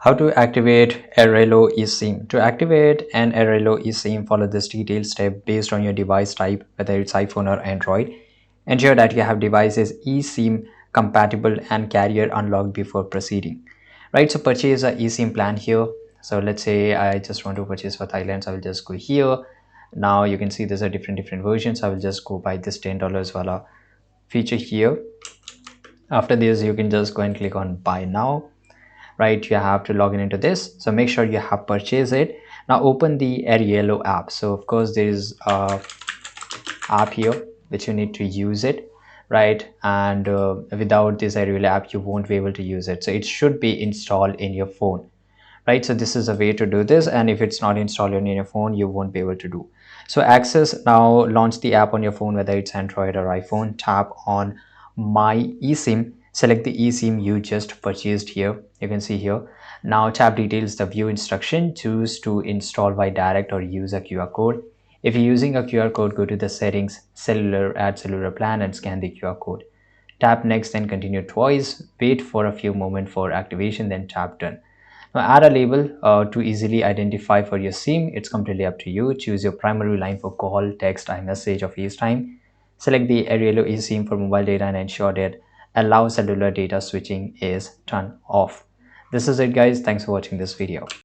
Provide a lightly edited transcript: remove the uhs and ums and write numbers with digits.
How to activate Airalo eSIM. To activate an Airalo eSIM, follow this detailed step based on your device type, whether it's iPhone or Android. Ensure that you have devices eSIM compatible and carrier unlocked before proceeding. Right, so purchase a eSIM plan here. So let's say I just want to purchase for Thailand, so I will just go here. Now you can see there's a different versions. I will just go buy this $10 wala feature here. After this, you can just go and click on buy now. Right, you have to log in into this, so make sure you have purchased it. Now open the Airalo app. So of course there is a app here which you need to use it, right? And without this Airalo app you won't be able to use it, so it should be installed in your phone, right? So this is a way to do this, and if it's not installed in your phone you won't be able to do. So access, now launch the app on your phone, whether it's Android or iPhone. Tap on my eSIM, select the eSIM you just purchased here. You can see here. Now tap details, the view instruction, choose to install by direct or use a QR code. If you're using a QR code, go to the settings, cellular, add cellular plan, and scan the QR code. Tap next and continue twice. Wait for a few moments for activation, then tap done. Now add a label to easily identify for your SIM. It's completely up to you. Choose your primary line for call, text, iMessage, or FaceTime. Select the Airalo eSIM for mobile data and ensure that allow cellular data switching is turned off. This is it guys. Thanks for watching this video.